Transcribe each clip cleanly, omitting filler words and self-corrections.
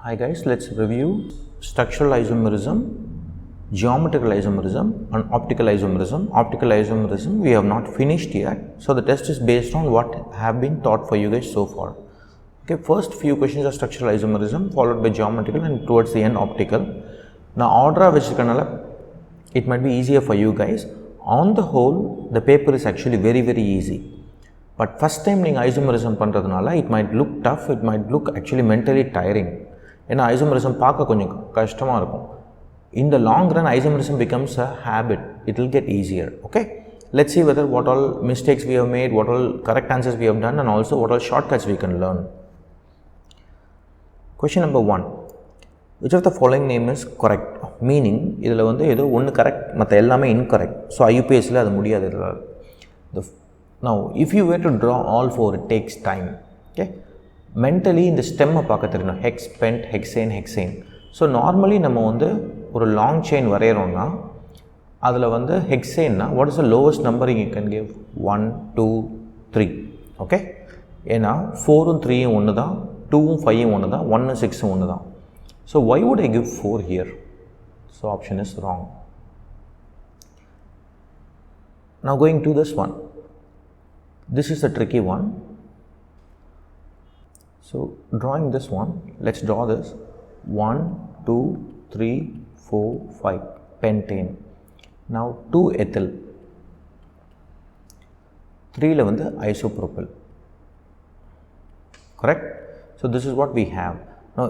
Hi guys, let's review structural isomerism, geometrical isomerism and optical isomerism. Optical isomerism we have not finished yet. So the test is based on what have been taught for you guys so far. Okay, first few questions are structural isomerism followed by geometrical and towards the end optical. Now order of which it might be easier for you guys. On the whole, the paper is actually very easy. But first time you isomerism பண்றதுனால it might look tough, it might look actually mentally tiring. ஏன்னா isomerism பார்க்க கொஞ்சம் கஷ்டமாக இருக்கும். In the long run, isomerism becomes a habit. It will get easier. Okay. Let's see whether what all mistakes we have made, what all correct answers we have done, and also what all shortcuts we can learn. Question number 1. Which of the following name is correct? Meaning, இதில் வந்து ஏதோ ஒன்று correct மற்ற எல்லாமே incorrect. So IUPSல அது முடியாது. Now, if you were to draw all four, it takes time. Okay. Mentally இந்த ஸ்டெம்மை பார்க்க தெரியணும். Hex, pent, hexane, hexane. So normally நம்ம வந்து ஒரு லாங் செயின் வரைகிறோன்னா அதில் வந்து ஹெக்ஸேன்னா what is the lowest number you can give? 1, 2, 3. Okay, ஏன்னா 4ம் 3யும் ஒன்று தான், 2ம் 5யும் ஒன்று தான், 1ம் 6ம் ஒன்று தான். So why would I give 4 here? So option is wrong. Now going to this one. This is a tricky one. So drawing this one, let's draw this 1, 2, 3, 4, 5 pentane. Now 2 ethyl, 3 வந்து isopropyl, correct? So this is what we have. Now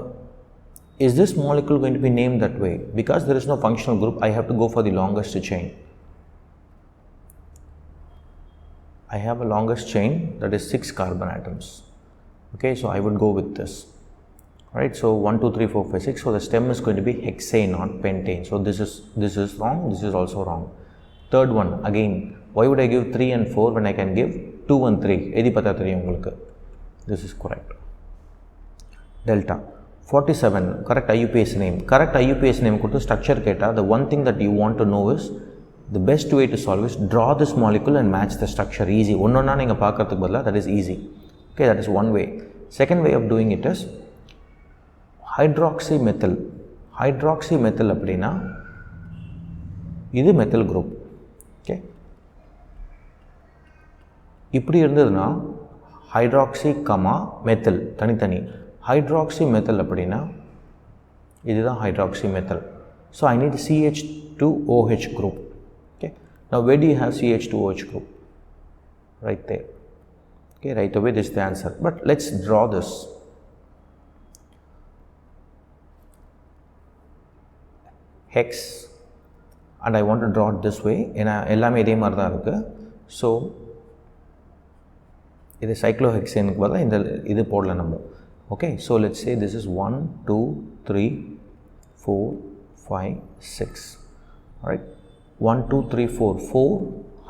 is this molecule going to be named that way? Because there is no functional group, I have to go for the longest chain. I have a longest chain that is 6 carbon atoms. Okay, so I would go with this. Right, so 1, 2, 3, 4, 5, 6. So the stem is going to be hexane, not pentane. So this is wrong. This is also wrong. Third one, again, why would I give 3 and 4 when I can give 2 and 3? Edi pata theriyum ungalku. This is correct. Delta 47, correct IUPAC name. Correct IUPAC name kudu structure keta. The one thing that you want to know is the best way to solve is draw this molecule and match the structure. Easy. Onnonna neenga paakradhukku badala, that is easy. Okay, that is one way. Second way of doing it is hydroxymethyl. Hydroxymethyl அப்படினா இது methyl group. Okay, இப்படி இருந்ததுன்னா hydroxy, methyl தனித்தனி. hydroxymethyl அப்படினா இதுதான் hydroxymethyl. So I need CH2OH group. Okay, now where do you have CH2OH group? Right there. Okay, right away this is the answer. But let's draw this. Hex, and I want to draw it this way. ஏன்னா எல்லாமே இதே மாதிரி தான் இருக்குது. So இது சைக்ளோஹெக்சேனுக்கு பதிலாக இந்த இது போடல நம்ம. Okay, so let's say this is 1, 2, 3, 4, 5, 6. Right, 1, 2, 3, 4, 4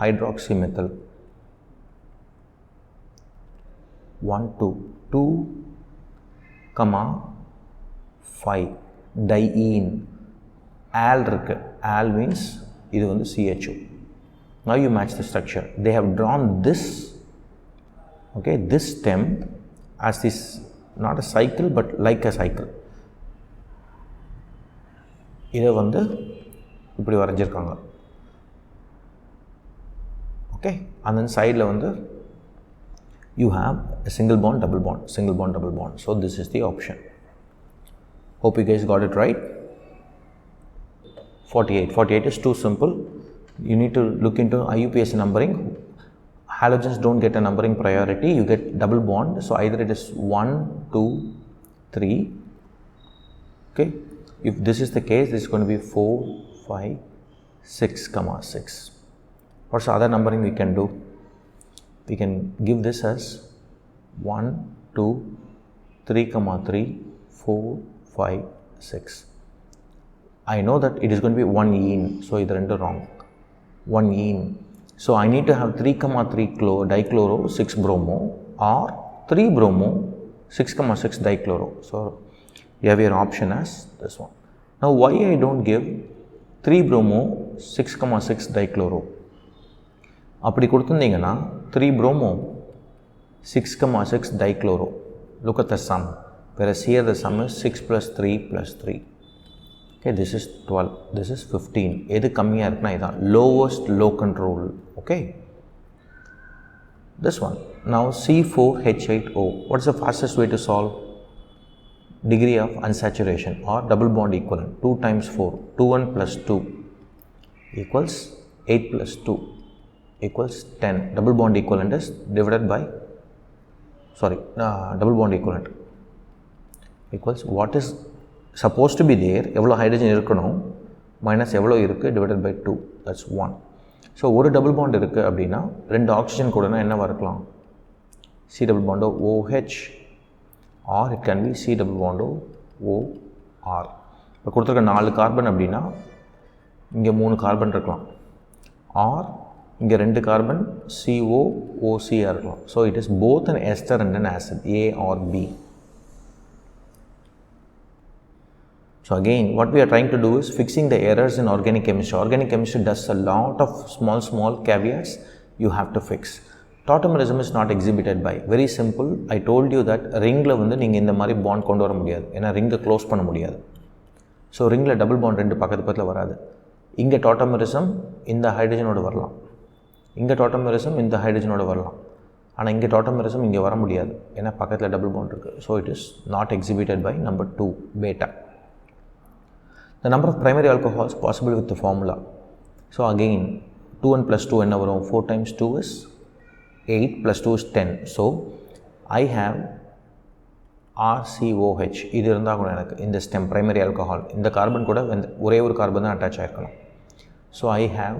hydroxymethyl. 1, 2, 5 diene. Al இருக்கு. Al means இது வந்து CHO. Now you match the structure. They have drawn this, okay, this stem as this, not a cycle but like a cycle. இதை வந்து இப்படி வரைஞ்சிருக்காங்க. Okay, and then sideல வந்து you have a single bond, double bond, single bond, double bond. So this is the option. Hope you guys got it right. 48 is too simple. You need to look into IUPAC numbering. Halogens don't get a numbering priority, you get double bond. So either it is 1, 2, 3. Okay, if this is the case, this is going to be 4, 5, 6, 6. What's the other numbering we can do? We can give this as 1, 2, 3, 3, 4, 5, 6. I know that it is going to be 1 ene, so either end wrong. 1 ene. So I need to have 3, 3 dichloro, 6 bromo, or 3 bromo, 6, 6 dichloro. So you have your option as this one. Now why I don't give 3 bromo, 6, 6 dichloro? அப்படி கொடுத்துருந்தீங்கன்னா 3 bromo, 6, 6 dichloro. Look at the sum. whereas here the sum is 6 plus 3 plus 3. Okay, this is 12, this is 15. எது கம்மியா இருக்குனா இதான் lowest locant rule. Okay, this one. Now C4H8O, what's the fastest way to solve? Degree of unsaturation or double bond equivalent, 2 times 4, 21 plus 2 equals 8 plus 2 equals 10. Double bond equivalent is divided by, double bond equivalent equals what is supposed to be there, எவ்வளோ hydrogen இருக்கணும் minus எவ்வளோ இருக்குது divided by 2, that's 1. So ஒரு double bond இருக்குது அப்படின்னா 2 oxygen கூடனா என்னவாக இருக்கலாம்? C double bond OH or it can be C double bond OR. இப்போ கொடுத்துருக்க 4 கார்பன் அப்படின்னா இங்கே 3 கார்பன் இருக்கலாம், ஆர் இங்கே 2 கார்பன் COOCஆர் இருக்கலாம். So it is both an ester and an acid, A or B. So again, what we are trying to do is fixing the errors in organic chemistry. Organic chemistry does a lot of small caveats you have to fix. Tautomerism is not exhibited by, very simple. I told you that ringla வந்து நீங்க இந்த மாதிரி bond கொண்டு வர முடியாது, ஏன்னா ரிங்கை close பண்ண முடியாது. ஸோ ரிங்கில் டபுள் பாண்ட் 2 பக்கத்தில் வராது. இங்கே டாட்டோமெரிசம் இந்த ஹைட்ரஜனோடு வரலாம், இங்கே டாட்டோமெரிசம் இந்த ஹைட்ரஜனோடு வரலாம், ஆனால் இங்கே டாட்டோமெரிசம் இங்கே வர முடியாது, ஏன்னா பக்கத்தில் டபுள் பாண்ட் இருக்குது. So it is not exhibited by number 2 beta. The number of primary alcohols possible with the formula. So again 2 plus 2 என்ன வரும்? 4 times 2 is 8 plus 2 is 10. So I have RCOH. இது இருந்தால் கூட எனக்கு இந்த ஸ்டெம் primary alcohol, இந்த carbon கூட ஒரே ஒரு கார்பன் தான் attach ஆகிருக்கணும். So I have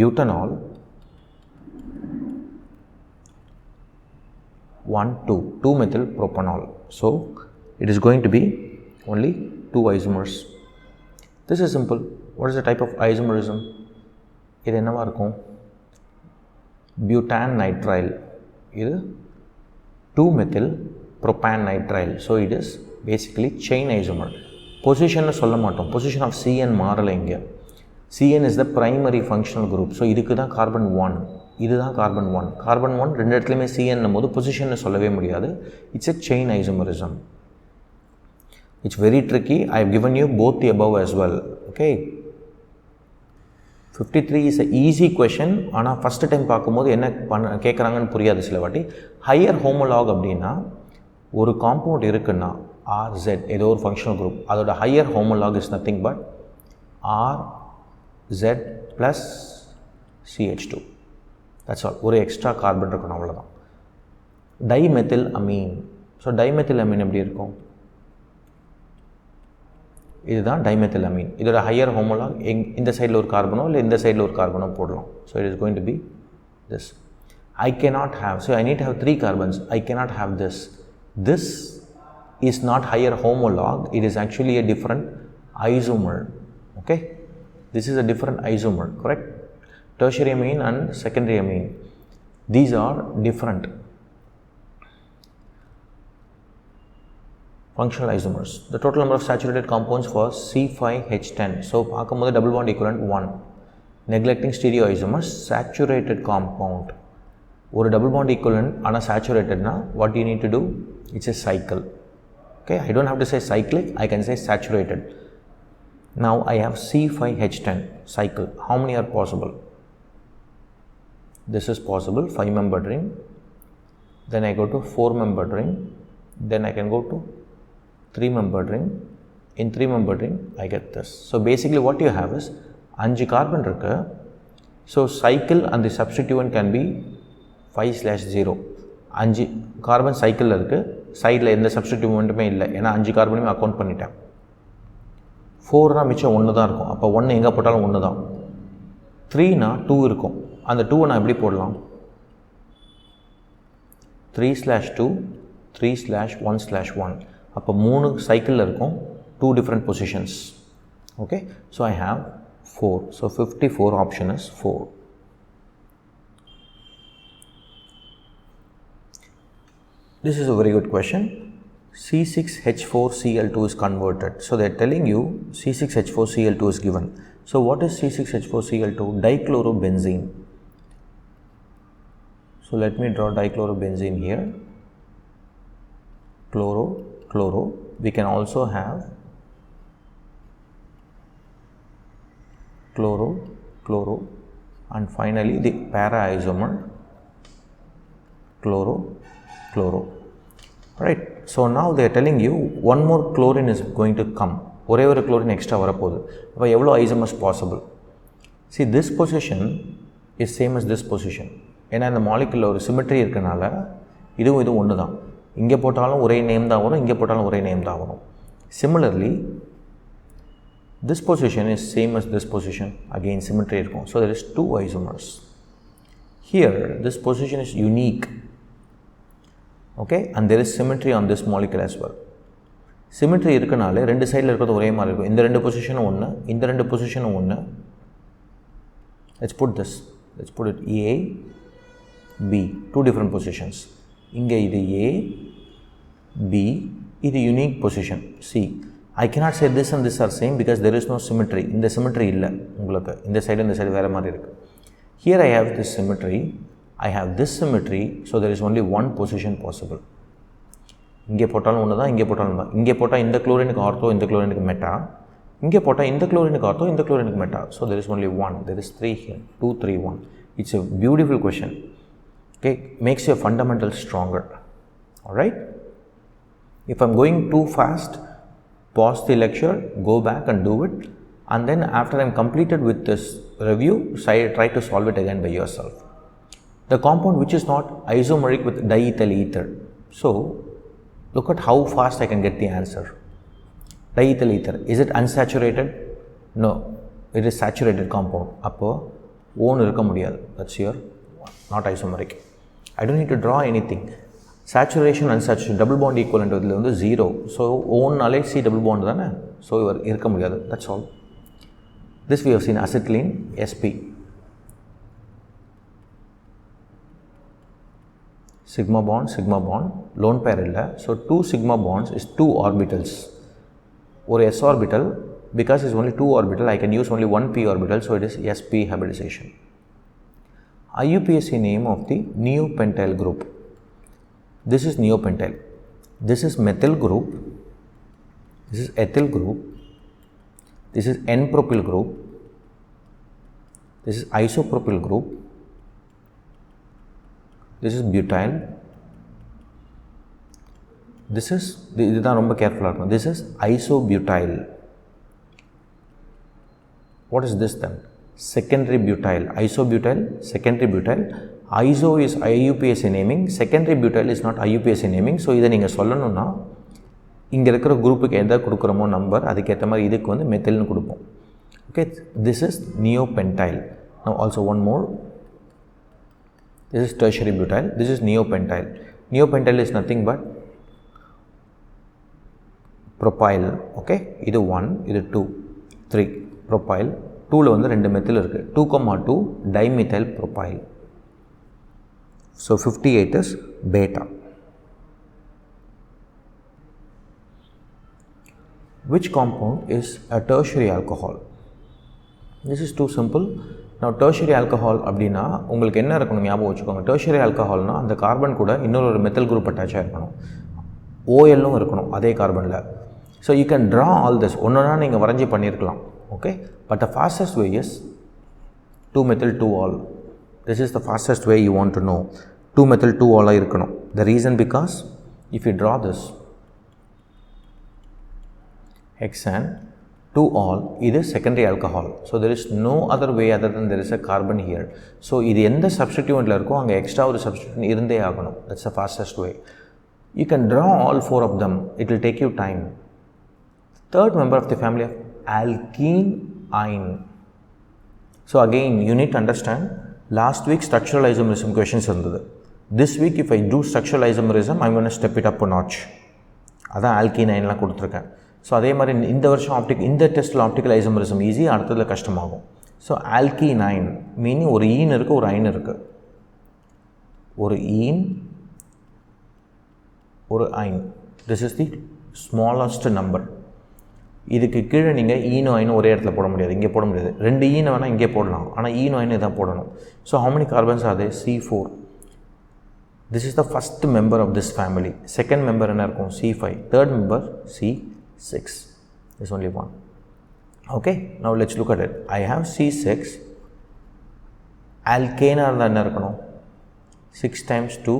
butanol 2 methyl propanol. So it is going to be only 2 isomers. This is simple. What is the type of isomerism? இது என்னவா இருக்கும்? Butan nitrile. இது 2 methyl propan nitrile. So it is basically chain isomer. Position சொல்ல மாட்டோம், position of CN மாறல இங்கே. CN is the primary functional group. So இதுக்கு தான் carbon 1, இதுதான் carbon 1. carbon 1 ரெண்டு இடத்துலையுமே CN போது position சொல்லவே முடியாது. It's a chain isomerism. It's very tricky. I have given you both the above as well. Okay. 53 is an easy question. ஆனால் first time பார்க்கும்போது என்ன கேட்குறாங்கன்னு புரியாது சில வாட்டி. ஹையர் ஹோமோலாக் அப்படின்னா ஒரு காம்பவுண்ட் இருக்குன்னா RZ ஏதோ ஒரு ஃபங்க்ஷனல் குரூப், அதோட higher homolog is nothing but RZ plus CH2. That's all. ஒரு எக்ஸ்ட்ரா கார்பன் இருக்கணும், அவ்வளோதான். Dimethyl amine. So dimethyl amine எப்படி இருக்கும்? இதுதான் டைமெத்தில் அமீன். இதோட ஹையர் ஹோமோலாக் இந்த சைடில் ஒரு கார்பனோ இல்லை இந்த சைடில் ஒரு கார்பனோ போடலாம். So it is going to be this. I cannot have, so I need have 3 carbons. I cannot have this. This is not higher homolog, it is actually a different isomer. Okay, this is a different isomer, correct? Tertiary amine and secondary amine, these are different functional isomers. The total number of saturated compounds for C5H10. So பார்க்கும்போது double bond equivalent 1. Neglecting stereoisomers, saturated compound. ஒரு double bond equivalent ஆனால் saturatedனா what you need to do? It's a cycle. Okay, I don't have to say cyclic, I can say saturated. Now I have C5H10 cycle. How many are possible? This is possible, 5-membered ring. Then I go to 4-membered ring. Then I can go to 3-membered ring. In 3-membered ring I get this. So basically what you have is 5 carbon இருக்கு. So cycle and the substituent can be 5/0. 5 carbon சைக்கிளில் இருக்குது, சைடில் எந்த சப்ஸ்டிடியூமெண்ட்டுமே இல்லை, ஏன்னா 5 கார்பனையும் account பண்ணிட்டேன். 4னா மிச்சம் 1 தான் இருக்கும், அப்போ 1 எங்கே போட்டாலும் 1 தான். 3னா 2 இருக்கும், அந்த 2 நான் எப்படி போடலாம்? 3/2 3/1/1. அப்போ 3 சைக்கிளில் இருக்கும், 2 different positions. Okay, so I have 4. So 54 option is 4. This is a very good question. C6H4Cl2 is converted. So they are telling you C6H4Cl2 is given. So what is C6H4Cl2? Dichlorobenzene. So let me draw dichlorobenzene here. chloro, chloro. We can also have chloro, chloro, and finally the para isomer chloro, chloro. Right. So now they are telling you one more chlorine is going to come. ஒரே ஒரு chlorine extra வரப்போகுது. அப்போ எவ்வளோ isomers possible? See, this position is same as this position. ஏன்னா இந்த மாலிகுலில் ஒரு symmetry இருக்கனால இதுவும் ஒன்று தான். இங்கே போட்டாலும் ஒரே நேம் தான் வரும், இங்கே போட்டாலும் ஒரே நேம் தான் வரும். Similarly, this position is same as this position. Again, symmetry இருக்கும். So there is two isomers. Here, this position is unique. Okay, and there is symmetry on this molecule as well. Symmetry இருக்கனால ரெண்டு சைடில் இருக்கிறது ஒரே மாதிரி இருக்கும். இந்த ரெண்டு பொசிஷனும் ஒன்று, இந்த ரெண்டு பொசிஷனும் ஒன்று. Let's put this. Let's put it A, B, two different positions. இங்கே இது A, B, இது unique position C. I cannot say this and this are same because there is no symmetry. இந்த symmetry இல்லை உங்களுக்கு. இந்த சைடு வேறு மாதிரி இருக்குது. Here I have this symmetry. I have this symmetry, so there is only one position possible. இங்கே போட்டாலும் ஒன்று தான், இங்கே போட்டாலும் தான். இங்கே போட்டால் இந்த குளோரினுக்கு ஆர்த்தோ, இந்த குளோரினுக்கு மெட்டா. இங்கே போட்டால் இந்த குளோரினுக்கு ஆர்த்தோ, இந்த குளோரினுக்கு meta. So there is only one. There is 3 here. 2, 3, 1. It's a beautiful question. Okay, makes your fundamentals stronger. All right. If I'm going too fast, pause the lecture, go back and do it, and then after I'm completed with this review, try to solve it again by yourself. The compound which is not isomeric with diethyl ether. So, look at how fast I can get the answer. Diethyl ether, is it unsaturated? No, it is saturated compound. Appo, one irukka mudiyadhu. That's here, not isomeric. I don't need to draw anything. Saturation, unsaturation, double bond equivalent idhula vandu 0. So, one nale C double bond thana. So, irukka mudiyadhu. That's all. This we have seen acetylene, Sp. Sigma bond, lone pair illa. So, 2 sigma bonds is 2 orbitals. Or s orbital, because it's only 2 orbital, I can use only 1 p orbital, so it is sp hybridization. IUPAC name of the neopentyl group. This is neopentyl. This is methyl group. This is ethyl group. This is N-propyl group. This is isopropyl group. This is butyl. This is, இதுதான் ரொம்ப கேர்ஃபுல்லாக இருக்கும். This is isobutyl. What is this then? Secondary butyl. Isobutyl, secondary butyl. Iso is IUPAC naming. Secondary butyl is not IUPAC naming. So இதை நீங்கள் சொல்லணும்னா இங்கே இருக்கிற குரூப்புக்கு எதை கொடுக்குறோமோ நம்பர் அதுக்கேற்ற மாதிரி இதுக்கு வந்து மெத்தில்னு கொடுப்போம். Okay, this is neopentyl. Now also one more. This is tertiary butyl. This is neopentyl. Neopentyl is nothing but propyl. Okay, இது 1, இது 2, 3 propyl. 2ல வந்து 2 மெத்தில் இருக்கு. 2,2 dimethyl propyl. So 58 is beta. Which compound is a tertiary alcohol? This is too simple. Now tertiary alcohol அப்படினா உங்களுக்கு என்ன இருக்கணும் ஞாபகம் வச்சுக்கோங்க. tertiary alcoholனா அந்த கார்பன் கூட இன்னொரு மெத்தில் குரூப் அட்டாச் ஆயிருக்கணும். OL-ம் இருக்கணும் அதே கார்பன்ல. So you can draw all this. ஒண்ணா நீங்க வரைஞ்சி பண்ணிருக்கலாம். Okay, but the fastest way is 2-methyl-2-ol. This is the fastest way you want to know. 2-methyl-2-ol இருக்கணும். The reason because if you draw this hexane 2-ol, இது secondary alcohol. So there is no other way other than there is a carbon here. So இது எந்த substituentல இருக்கோ அங்க extra ஒரு substituent இருந்தே ஆகணும். That's the fastest way. You can draw all 4 of them. It will take you time. Third member of the family of alkene ine. So again you need to understand, last week structural isomerism questions இருந்தது. This week if I do structural isomerism, I'm going to step it up a notch. அதான் alkene ineலாம் கொடுத்துருக்கேன். So அதே மாதிரி இந்த வருஷம் இந்த டெஸ்ட்டில் optical isomerism easy, அடுத்ததில் கஷ்டமாகும். ஸோ ஆல்கீன் அயன் மீனிங் ஒரு ஈன் இருக்குது, ஒரு அயன் இருக்குது. ஒரு ஈன், ஒரு yne. This is the smallest number. இதுக்கு கீழே நீங்கள் ஈனோ அயனும் ஒரே இடத்துல போட முடியாது, இங்கே போட முடியாது. 2 ஈனை வேணால் இங்கே போடலாம், ஆனால் ஈனோ அயன் இதான் போடணும். So how many carbons are there? C4. This is the first member of this family. Second member என்ன இருக்கும்? C5. Third member C6. There's only one. Okay, now let's look at it. I have C6. Alkane இருந்தால் என்ன இருக்கணும்? 6 times 2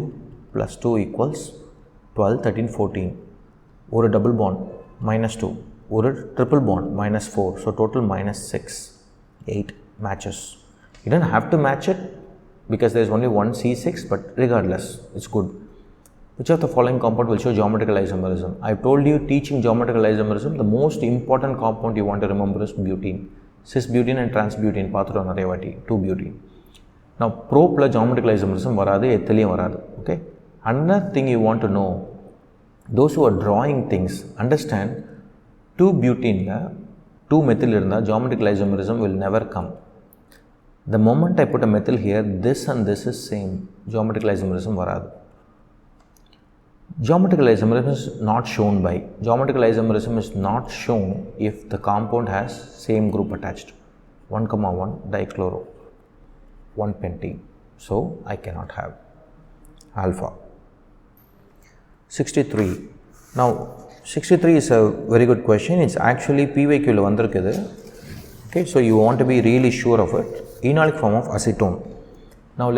plus 2 equals 12, 13, 14. ஒரு double bond minus 2. ஒரு triple bond minus 4. So total minus 6. 8 matches. You don't have to match it because there is only one C6, but regardless, it's good. Which of the following compound will show geometrical isomerism? I've told you, teaching geometrical isomerism, the most important compound you want to remember is butene. Cis-butene and trans-butene, பார்த்துட்டோம் நிறைய வாட்டி, 2-butene. Now, propeல geometrical isomerism வராது, ethylene வராது. Okay? Another thing you want to know, those who are drawing things, understand 2-butene, 2-methyl இருந்தால் geometrical isomerism will never come. The moment I put a methyl here, this and this is same. Geometrical isomerism varadu. Geometrical isomerism is not shown by. Geometrical isomerism is not shown if the compound has same group attached. 1,1 dichloro, 1 pentene. So I cannot have alpha. 63. Now 63 is a very good question. It's actually PYQ la vandirukkudu. Okay, so you want to be really sure of it. Enolic form of acetone. Now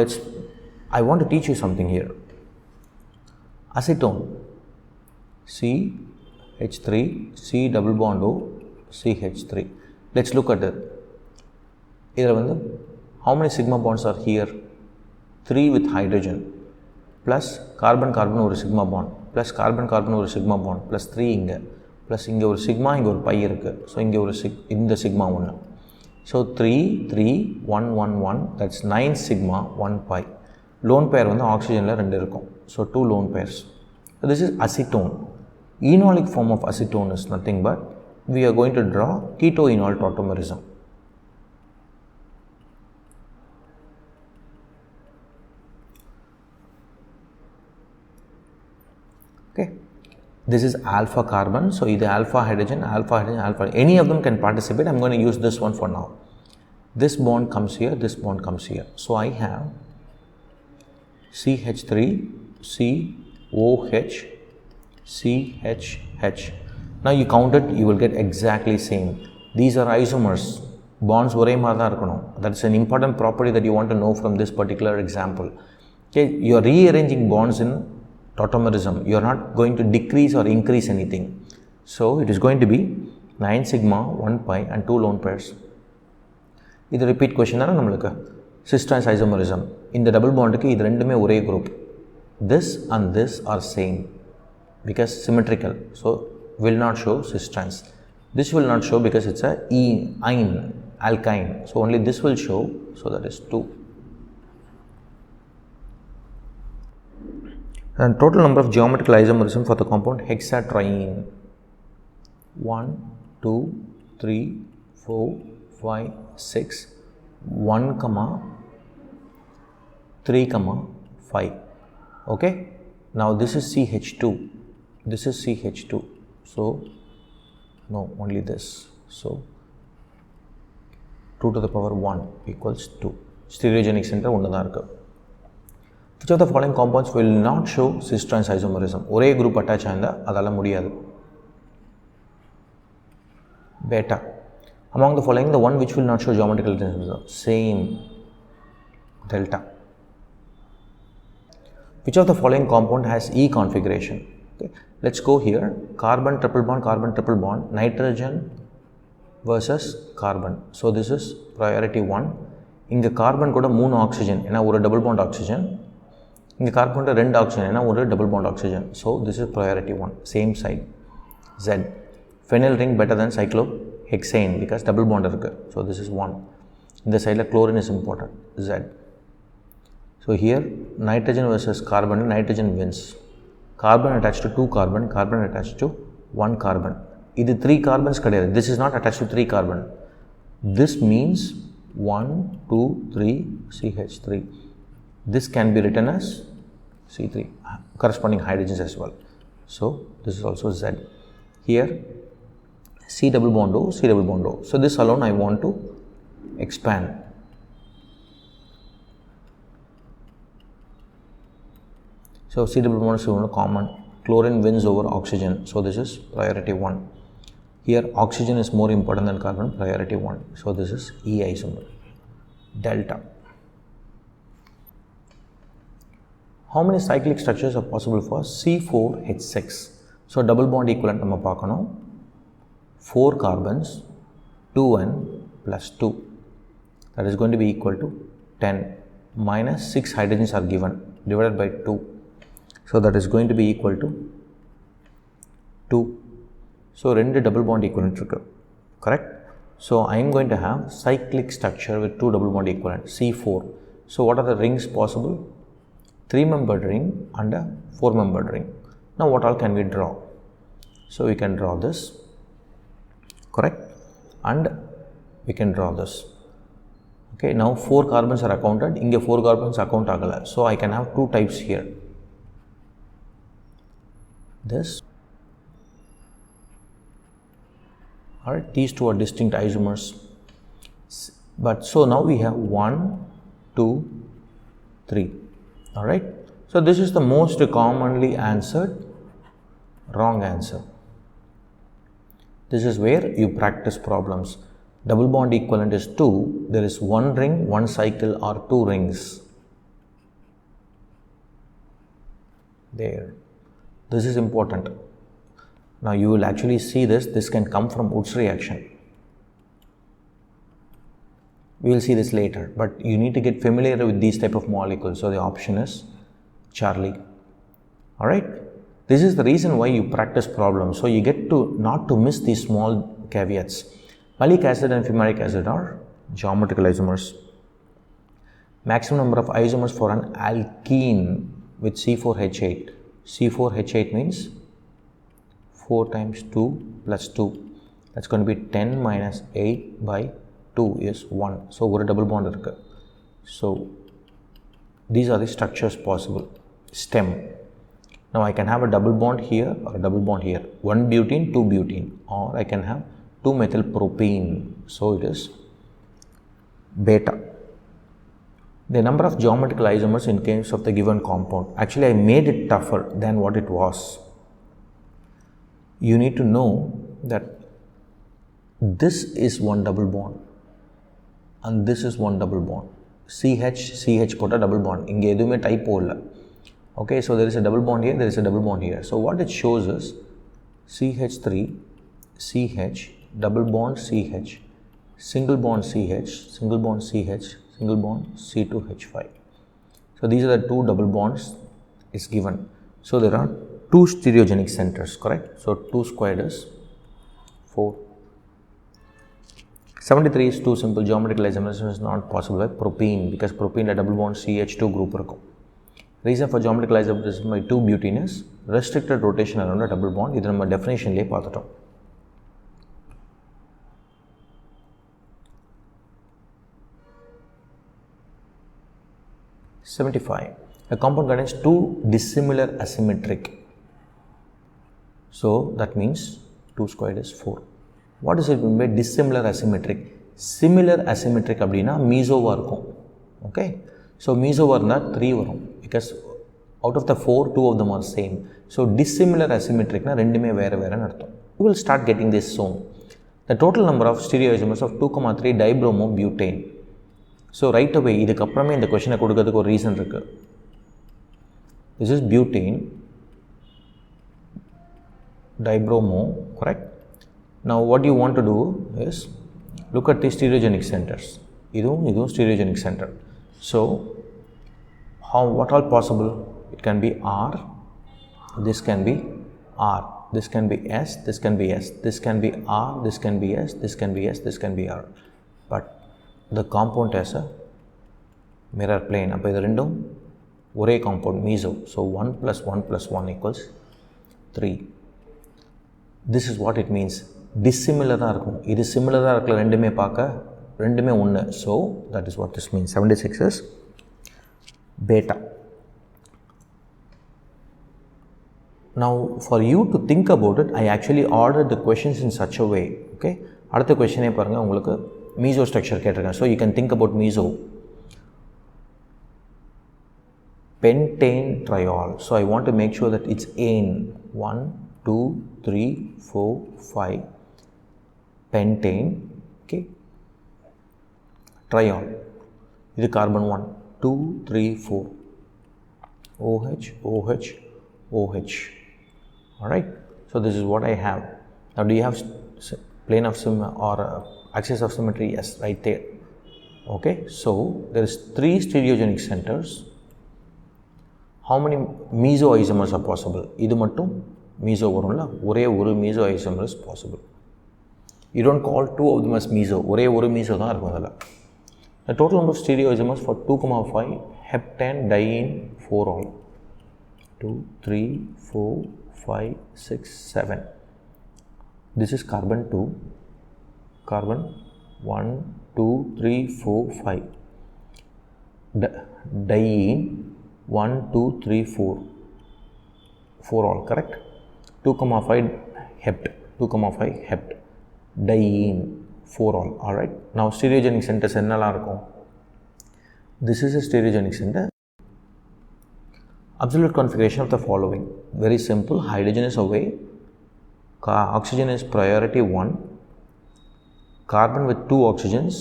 I want to teach you something here. Acetone, CH3, C double bond O, CH3. Let's look at it. How many sigma bonds are here? 3 with hydrogen, plus carbon-carbon or sigma bond, plus carbon-carbon or sigma bond, plus 3 inga, plus inga or sigma, inga or pi irukku. So inga or in the sigma 1. So 3, 3, 1, 1, 1, that's 9 sigma, 1 pi. Lone pair வந்து oxygenல 2 இருக்கும். So 2 lone pairs. So this is acetone. Enolic form of acetone is nothing but we are going to draw keto-enol tautomerism. Okay. This is alpha carbon, so either alpha hydrogen, alpha. Any of them can participate. I'm going to use this one for now. This bond comes here, this bond comes here. So I have CH3, COH, CHH. Now you count it, you will get exactly same. These are isomers. Bonds ஒரே மாதிரி தான் இருக்கணும். That's an important property that you want to know from this particular example. Okay, you are rearranging bonds in tautomerism. You are not going to decrease or increase anything. So it is going to be 9 sigma, 1 pi and 2 lone pairs. This is a repeat question. Cis-trans isomerism. In the double bond, this is group. This and this are same because symmetrical. So will not show cis-trans. This will not show because it's a alkyne. So only this will show. So that is 2. And total number of geometrical isomerism for the compound hexatriene. 1, 2, 3, 4, 5, 6, 1, 3, 5. Okay. Now this is CH2. This is CH2. So no, only this. So 2 to the power 1 equals 2. Stereogenic center ஒன்றுதான் இருக்கு. Which of the following compounds will not show cis-trans isomerism? ஒரே group attach ஆயிருந்தா அதால முடியாது. Beta. Among the following, the one which will not show geometrical isomerism, same. Delta. Which of the following compound has E configuration? Okay. Let's go here. Carbon triple bond, nitrogen versus carbon. So this is priority 1. இங்க carbon கூட 3 oxygen, ஏன்னா ஒரு double bond oxygen. இங்க carbon கூட 2 oxygen, ஏன்னா ஒரு double bond oxygen. So this is priority 1. Same side. Z. Phenyl ring better than cyclohexane because double bond இருக்கு. So this is 1. இந்த side chlorine is important. Z. So here nitrogen versus carbon, nitrogen wins. Carbon attached to 2 carbon, carbon attached to 1 carbon. This 3 carbons கிடையாது. This is not attached to 3 carbon. This means 1, 2, 3 CH3. This can be written as C3, corresponding hydrogens as well. So this is also Z. Here C double bond O, C double bond O. So this alone I want to expand. So C double bond is common. Chlorine wins over oxygen. So this is priority 1. Here oxygen is more important than carbon, priority 1. So this is E isomer. Delta. How many cyclic structures are possible for C4H6? So double bond equivalent நம்ம பார்க்கணும். 4 carbons, 2n plus 2. That is going to be equal to 10 minus 6 hydrogens are given divided by 2. So that is going to be equal to 2. So ரெண்டு double bond equivalent இருக்கு. Correct? So I am going to have cyclic structure with 2 double bond equivalent C4. So what are the rings possible? 3-membered ring and a 4-membered ring. Now what all can we draw? So we can draw this, correct, and we can draw this. Okay, now 4 carbons are accounted. Inge 4 carbons account agala. So I can have 2 types here. This. Alright, these two are distinct isomers. But so now we have 1, 2, 3. Alright, so this is the most commonly answered wrong answer. This is where you practice problems. Double bond equivalent is 2. There is 1 ring, 1 cycle or 2 rings. There. This is important. Now you will actually see this. This can come from Wood's reaction. We will see this later, but you need to get familiar with these type of molecules. So the option is Charlie. Alright, this is the reason why you practice problems. So you get to not to miss these small caveats. Malic acid and fumaric acid are geometrical isomers. Maximum number of isomers for an alkene with C4H8. C4H8 means 4 times 2 plus 2. That's going to be 10 minus 8 by 2 is 1. So ஒரு double bond இருக்கு. So these are the structures possible. Stem. Now I can have a double bond here or a double bond here. 1 butene, 2 butene, or I can have 2 methyl propene. So it is beta. The number of geometrical isomers in case of the given compound. Actually I made it tougher than what it was. You need to know that this is one double bond and this is one double bond. CH போட்ட double bond. இங்கே எதுவுமே typo இல்ல. Okay, so there is a double bond here, there is a double bond here. So what it shows is CH3, CH, double bond CH, single bond CH, single bond CH, single bond C2H5. So these are the 2 double bonds is given. So there are 2 stereogenic centers, correct? So 2 squared is 4. 73 is too simple. Geometrical isomerism is not possible by propene because propene a double bond CH2 group இருக்கும். Reason for geometrical isomerism by 2 butene is restricted rotation around a double bond. இது நம்ம definitionலயே பார்த்துட்டோம். A compound contains 2 dissimilar asymmetric. So that means 2 squared is 4. What does it mean by dissimilar asymmetric? Similar asymmetric அப்படினா மீசோவா இருக்கும். Okay, so மீசோவா இருந்தா 3 வரும் because out of the 4 2 of them are same. So dissimilar asymmetric na ரெண்டுமே வேற வேறன்னு அர்த்தம். You will start getting this soon. The total number of stereoisomers of 2,3 dibromobutane. So right away இதுக்கு அப்புறமே இந்த क्वेश्चனை கொடுக்கிறதுக்கு ஒரு ரீசன் இருக்கு. This is butane dibromo, correct? Now what you want to do is look at the stereogenic centers. இதுவும் stereogenic center. So what all possible? It can be R, this can be R, this can be S, this can be S, this can be R, this can be S, this can be S, this can be R. But the compound has a mirror plane. அப்போ இது ரெண்டும் ஒரே compound meso. So 1 plus 1 plus 1 equals 3. This is what it means. Dissimilar-ஆ இருக்கும். இது similar-ஆ இருக்கல ரெண்டுமே பார்க்க ரெண்டுமே ஒன்று. So that is what this means. 76 is beta. Now for you to think about it, I actually ordered the questions in such a way. Okay, அடுத்த questionே பாருங்க உங்களுக்கு meso structure கேட்டிருக்கேன். So you can think about meso. pentane triol. So I want to make sure that it's ane. 1, 2, 3, 4, 5. Pentane. Okay. Triol. This is carbon 1, 2, 3, 4. OH, OH, OH. Alright. So this is what I have. Now do you have plane of symmetry or axis of symmetry? Yes, right there. Okay. So there is 3 stereogenic centers. How many mesoisomers are possible? This mattum meso varumla, ore oru mesoisomer is possible. You don't call 2 of them as meso, ore oru meso dhaan irukum adala. The total number of stereoisomers for 2,5 heptane diene 4 all. 2, 3, 4, 5, 6, 7. This is carbon 2, carbon 1, 2, 3, 4, 5. Diene 1, 2, 3, 4. 4 all, correct? 2,5 hept, 2,5 hept. Diene 4 all, alright. Now stereogenic centers ennala irukum. This is a stereogenic center. Absolute configuration of the following. Very simple. Hydrogen is away. Oxygen is priority 1. Carbon with 2 oxygens.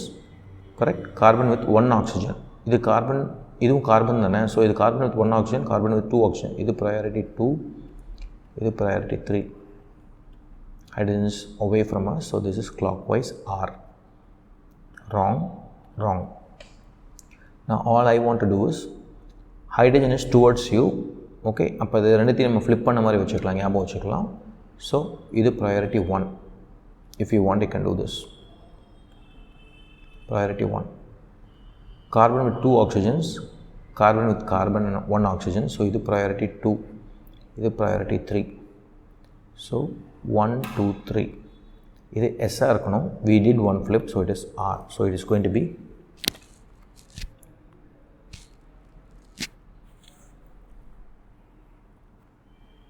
Correct? Carbon with 1 oxygen. This carbon, this carbon dana. So this carbon with 1 oxygen, carbon with 2 oxygen. This priority 2. This priority 3. Hydrogen is away from us. So this is clockwise R. Wrong. Wrong. Now all I want to do is hydrogen is towards you. Okay, அப்போ இது ரெண்டுத்தையும் நம்ம flip பண்ண மாதிரி வச்சுக்கலாம், ஞாபகம் வச்சுக்கலாம். So இது priority 1. If you want, you can do this. Priority 1. Carbon with 2 oxygens, carbon with carbon and 1 oxygen. So இது priority 2. இது priority 3. So 1, 2, 3. இது S இருக்கணும். We did one flip, so it is R. So it is going to be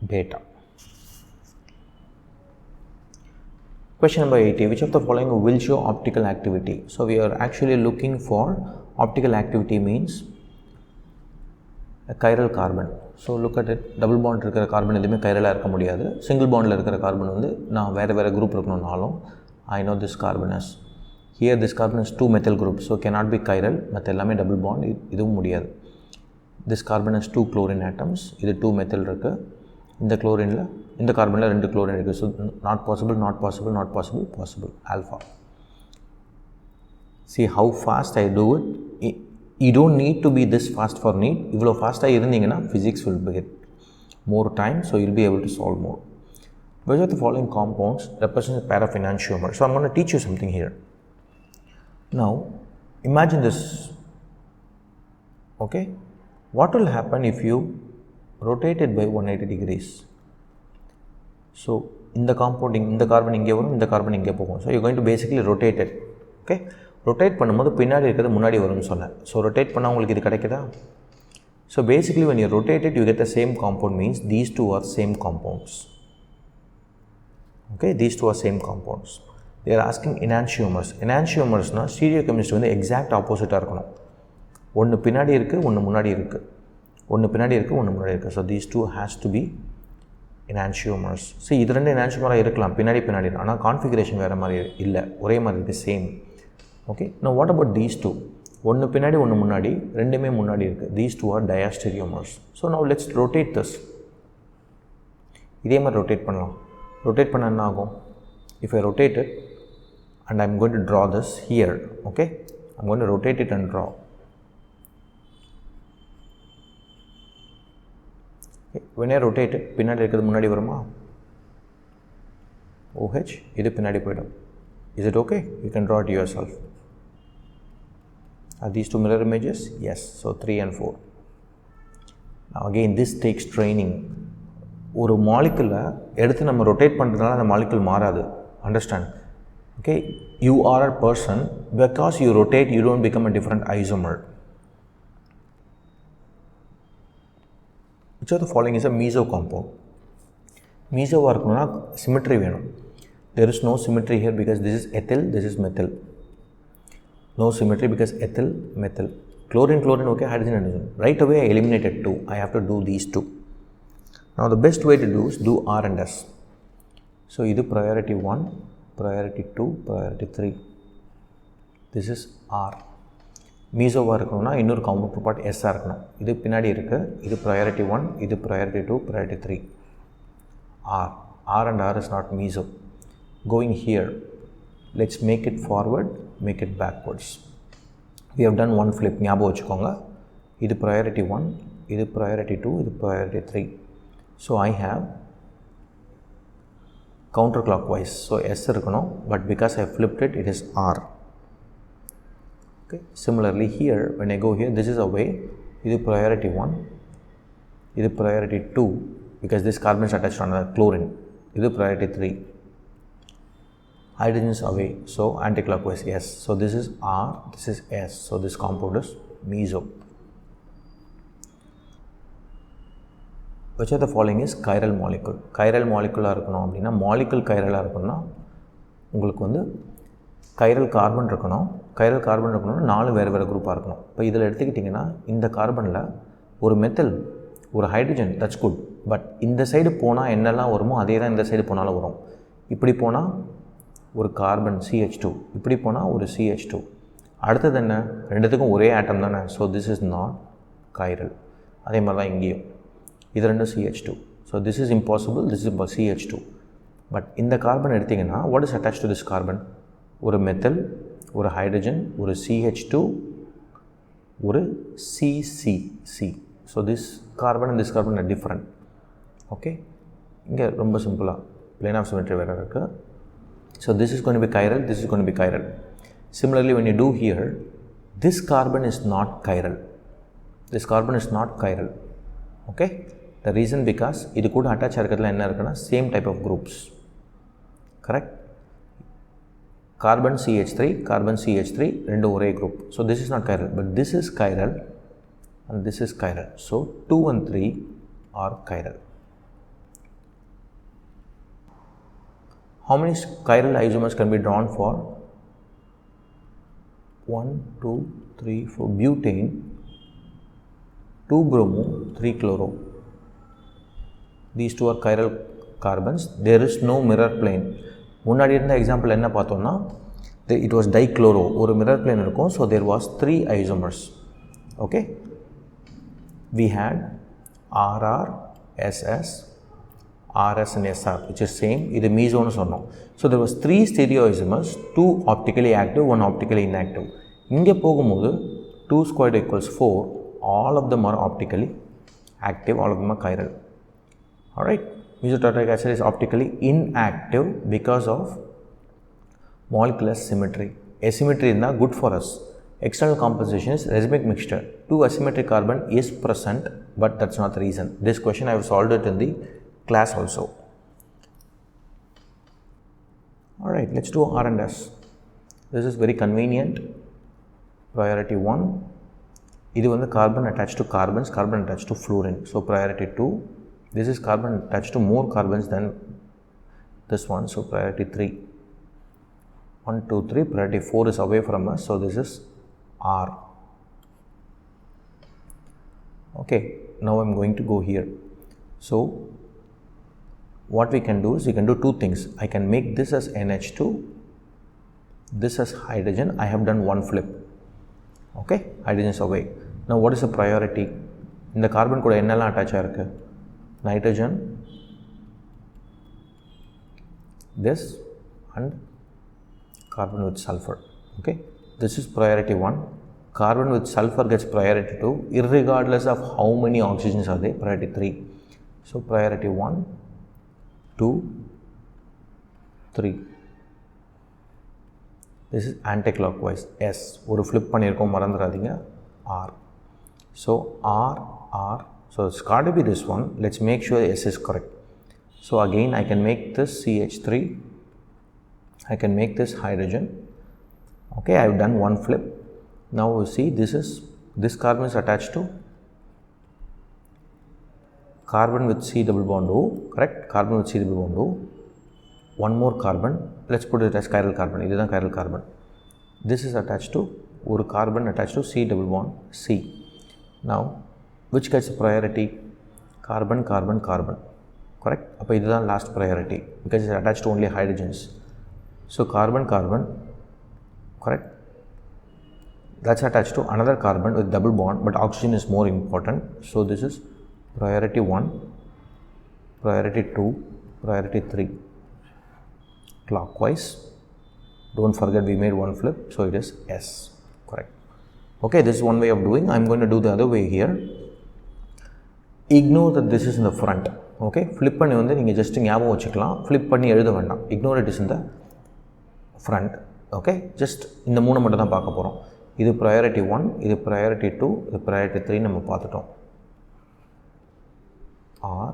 beta. Question number 80. Which of the following will show optical activity? So we are actually looking for optical activity means a chiral carbon. So look at it. Double bond இருக்கிற carbon எதுவுமே chiral இருக்க முடியாது. Single bondல இருக்கிற carbon வந்து நான் வேற group இருக்கணும்னாலும் I know this carbon as here this carbon is 2 methyl groups, so cannot be chiral. மற்ற எல்லாமே double bond, இதுவும் முடியாது. This carbon has 2 chlorine atoms. இது 2 methyl இருக்கு. இந்த குளோரின்ல இந்த கார்பனில் 2 குளோரின் இருக்குது. So not possible, not possible, not possible, possible. Alpha. See how fast I do it. You don't need to be this fast for NEET. இவ்வளோ ஃபாஸ்ட்டாக இருந்தீங்கன்னா physics will get more time, so you'll be able to solve more. Which of the following compounds represents a pair of enantiomer? So I'm going to teach you something here. Now imagine this. Okay, what will happen if you rotate it by 180 degrees? So இந்த compounding, இந்த carbon இங்கே வரும், இந்த carbon இங்கே போகும். So you going to basically rotate it. Okay, rotate பண்ணும்போது பின்னாடி இருக்கிறது முன்னாடி வரும்னு சொன்னேன். ஸோ ரொட்டேட் பண்ணால் உங்களுக்கு இது கிடைக்குதா? So basically when you rotate it you get the same compound, means these two are same compounds. Okay, these two are same compounds. They are asking enantiomers. Enantiomersனால் ஸ்டீரியோகெமிஸ்ட்ரி வந்து எக்ஸாக்ட் ஆப்போசிட்டாக இருக்கணும். ஒன்று பின்னாடி இருக்குது, ஒன்று முன்னாடி இருக்குது. ஒன்று பின்னாடி இருக்குது, ஒன்று முன்னாடி இருக்குது. So these two has to be enantiomers. So இது ரெண்டு enantiomer இருக்கலாம், பின்னாடி பின்னாடி, ஆனால் கான்ஃபிகரேஷன் வேறு மாதிரி இல்லை, ஒரே மாதிரி இருக்குது, same. Okay, now what about these two? ஒன்று பின்னாடி ஒன்று முன்னாடி, ரெண்டுமே முன்னாடி இருக்குது. these two are diastereomers. so now let's rotate this. இதே மாதிரி ரொட்டேட் பண்ணலாம். ரொட்டேட் பண்ண என்ன ஆகும்? if I rotate it and I'm going to draw this here, okay, I'm going to rotate it and draw. When I rotate it, பின்னாடி இருக்கிறது முன்னாடி வருமா? OH, இது பின்னாடி போய்டும். Is it okay? You can draw it yourself. Are these two mirror images? Yes. So 3 and 4. Now again, this takes training. ஒரு மாலிகுலை எடுத்து நம்ம ரொட்டேட் பண்ணுறதுனால அந்த மாலிகுல் மாறாது. Understand? Okay, you are a person, because you rotate, you don't become a different isomer. Which of the following is a meso compound? Mesoவாக இருக்கணும்னா symmetry வேணும். There is no symmetry here because this is ethyl, this is methyl. No symmetry because ethyl, methyl. chlorine, chlorine, okay, hydrogen, hydrogen. Right away I eliminated 2. I have to do these 2. Now the best way to do is do R and S. So this is priority 1, priority 2, priority 3. This is R. Mesoவாக இருக்கணும்னா இன்னொரு counter part எஸ்ஸாக இருக்கணும். இது பின்னாடி இருக்குது. இது priority 1, இது priority 2, priority 3. R. R and R is not meso. Going here, let's make it forward, make it backwards. We have done one flip. ஞாபகம் வச்சுக்கோங்க. இது priority 1, இது priority 2, இது priority 3. So I have counterclockwise. So S இருக்கணும், but because I flipped it, it is R. Okay. Similarly here, when I go here, this is away. This is priority 1. This is priority 2 because this carbon is attached to another chlorine. This is priority 3. Hydrogen is away. So anticlockwise S. So this is R. This is S. So this compound is meso. Which of the following is chiral molecule? Chiral molecule இருக்கணும் அப்படின்னா molecule chiral இருக்கணும்னா உங்களுக்கு வந்து chiral carbon இருக்கணும். chiral carbon இருக்கணும்னா 4 வேறு குரூப்பாக இருக்கணும். இப்போ இதில் எடுத்துக்கிட்டிங்கன்னா இந்த கார்பனில் ஒரு மெத்தில் ஒரு ஹைட்ரஜன், தட்ஸ் குட். பட் இந்த சைடு போனால் என்னெல்லாம் வருமோ அதே தான் இந்த சைடு போனாலும் வரும். இப்படி போனால் ஒரு கார்பன் CH2, இப்படி போனால் ஒரு CH2. அடுத்தது என்ன, ரெண்டுத்துக்கும் ஒரே ஆட்டம் தானே. So this is not chiral. அதே மாதிரி தான் இங்கேயும் இது ரெண்டும் CH2. So this is impossible, this is CH2. But இந்த கார்பன் எடுத்திங்கன்னா what is attach to this carbon? ஒரு மெத்தில், ஒரு ஹைட்ரஜன், ஒரு CH2, ஒரு CCC. So this carbon and this carbon are different. Okay, இங்கே ரொம்ப சிம்பிளாக பிளேன் ஆஃப் சிமெட்ரி வேறு இருக்குது. So this is going to be chiral, this is going to be chiral. Similarly, when you do here, this carbon is not chiral. This carbon is not chiral. Okay, the reason because இது கூட attach இருக்கிறதுல என்ன இருக்குன்னா same type of groups. Correct. Carbon CH3, carbon CH3 ரெண்டு ஒரே group. So this is not chiral, but this is chiral and this is chiral. So 2 and 3 are chiral. How many chiral isomers can be drawn for? 1, 2, 3, 4 butane, 2 bromo, 3 chloro. These two are chiral carbons. There is no mirror plane. முன்னாடி இருந்த example என்ன பார்த்தோம்னா it was dichloro, ஒரு mirror plane இருக்கும். So there was 3 isomers. Okay, we had RR, SS, RS and SR, which is same. இது மீசோன்னு சொன்னோம். So there was 3 stereoisomers, 2 optically active, 1 optically inactive. இங்கே போகும்போது 2 squared equals 4. All of them are optically active, all of them are chiral. Alright, mesotartaric acid is optically inactive because of molecular symmetry. Asymmetry is not good for us. External composition is racemic mixture. 2 asymmetric carbon is present, but that's not the reason. This question I have solved it in the class also. Alright, let's do R and S. This is very convenient. Priority 1. இது வந்து carbon attached to carbons, carbon attached to fluorine. So priority 2. This is carbon attached to more carbons than this one. So priority 3. 1, 2, 3. Priority 4 is away from us. So this is R. Okay, now I'm going to go here. So what we can do is we can do 2 things. I can make this as NH2, this as hydrogen. I have done one flip. Okay, hydrogen is away. Now what is the priority? இந்த carbon கூட என்னெல்லாம் attach ஆயிருக்கு? Nitrogen, this and carbon with sulfur. Okay, this is priority 1. Carbon with sulfur gets priority 2 irregardless of how many oxygens are there. Priority 3. So priority 1, 2, 3. This is anticlockwise. S ஒரு flip பண்ணியிருக்கோம், மறந்துடாதீங்க. R. So R, R. So it's got to be this one. Let's make sure S is correct. So again I can make this CH3. I can make this hydrogen. Okay, I have done one flip. Now you see this carbon is attached to carbon with C double bond O. Correct? Carbon with C double bond O. One more carbon. Let's put it as chiral carbon. This is chiral carbon. This is attached to ஒரு carbon attached to C double bond C. Now which gets priority? Carbon, carbon, carbon. Correct? அப்போ இதுதான் last priority because it's attached to only hydrogens. So carbon, carbon, correct? That's attached to another carbon with double bond, but oxygen is more important. So this is priority 1, priority 2, priority 3. Clockwise. Don't forget we made one flip, so it is S. Correct. Okay, this is one way of doing. I'm going to do the other way here. Ignore that this is in the front. Okay, flip பண்ணி வந்து நீங்கள் just ஞாபகம் வச்சுக்கலாம். Flip பண்ணி எழுத வேண்டாம். Ignore it is in the front. Okay, just இந்த மூணு மட்டும் தான் பார்க்க போகிறோம். இது priority 1, இது priority 2, இது priority 3 நம்ம பார்த்துட்டோம். Or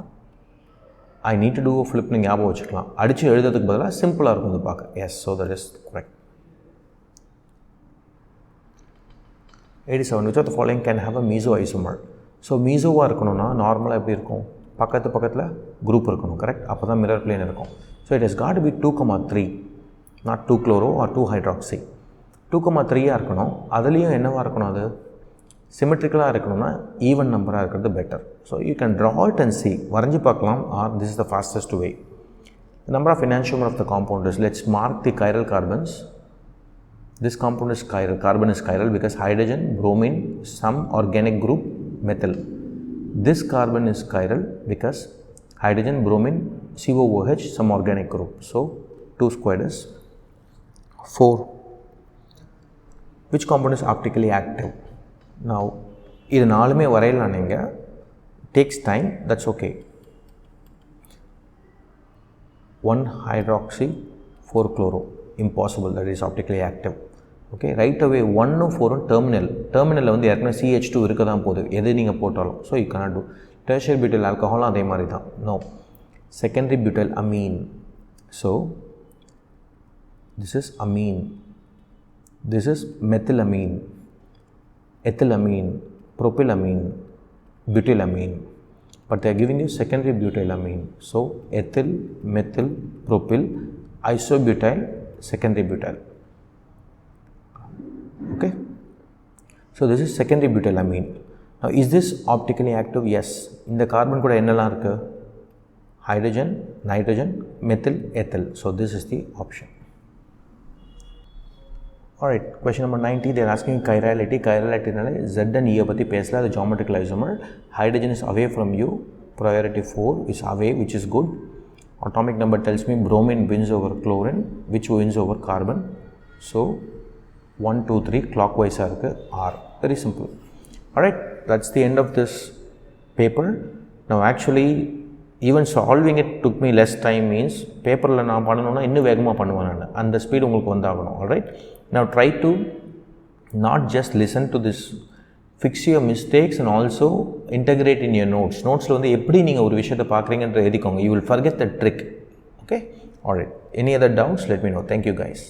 I need to do a flip நீங்கள் ஞாபகம் வச்சுக்கலாம். அடித்து எழுதுறதுக்கு பதிலாக சிம்பிளாக இருக்கும் இது பார்க்க. Yes, so that is correct. 87. Which of the following can have a mesoisomer? So மீசோவாக இருக்கணும்னா நார்மலாக எப்படி இருக்கும்? பக்கத்தில் குரூப் இருக்கணும். கரெக்ட்? அப்போ தான் மிரர் பிளேன் இருக்கும். So it has got to be 2,3, not 2 chloro or 2 hydroxy. 2,3 இருக்கணும். அதுலேயும் என்னவாக இருக்கணும்? அது சிமெட்ரிக்கலாக இருக்கணும்னா ஈவன் நம்பராக இருக்கிறது better. So you can draw it and see, வரைஞ்சி பார்க்கலாம். Or this is the fastest way. The number of enantiomer of the compound is, let's mark the chiral carbons. This compound is chiral, carbon is chiral because hydrogen, bromine, some organic group, methyl. This carbon is chiral because hydrogen, bromine, COOH, some organic group. So 2 squared is 4. Which compound is optically active? Now இது நாலுமே வரையலாம். நீங்கள் takes time, that's okay. 1 hydroxy 4 chloro, impossible, that is optically active. Okay, right away 1 4 டெர்மினலில் வந்து ஏற்கனவே CH2 இருக்க தான் போகுது எது நீங்கள் போட்டாலும். So you cannot do. tertiary butyl alcohol அதே மாதிரி தான். No. secondary butyl amine. So this is amine, this is methylamine, ethylamine, propylamine, butylamine, but they are giving you secondary butylamine. So ethyl, methyl, propyl, isobutyl, secondary butyl. Okay, so this is secondary butylamine. Now is this optically active? Yes. இந்த carbon கூட என்னெல்லாம் இருக்கு? hydrogen, nitrogen, methyl, ethyl. So this is the option. Alright, question number 90. They are asking chirality. Chirality நால Z and E பற்றி பேசல. அது geometrical isomer. Hydrogen is away from you. Priority 4 is away, which is good. Atomic number tells me bromine wins over chlorine, which wins over carbon. So 1 2 3 clockwise இருக்கு. R. Very simple. Alright, that's the end of this paper. Now actually even solving it took me less time, means பேப்பரில் நான் பண்ணணும்னா இன்னும் வேகமாக பண்ணுவேன் நான். அந்த speed உங்களுக்கு வந்தாகணும். Alright, now try to not just listen to this, fix your mistakes and also integrate in your notes. நோட்ஸில் வந்து எப்படி நீங்கள் ஒரு விஷயத்தை பார்க்குறீங்கன்ற எழுதிக்கோங்க. You will forget the trick. Okay, alright, any other doubts let me know. Thank you guys.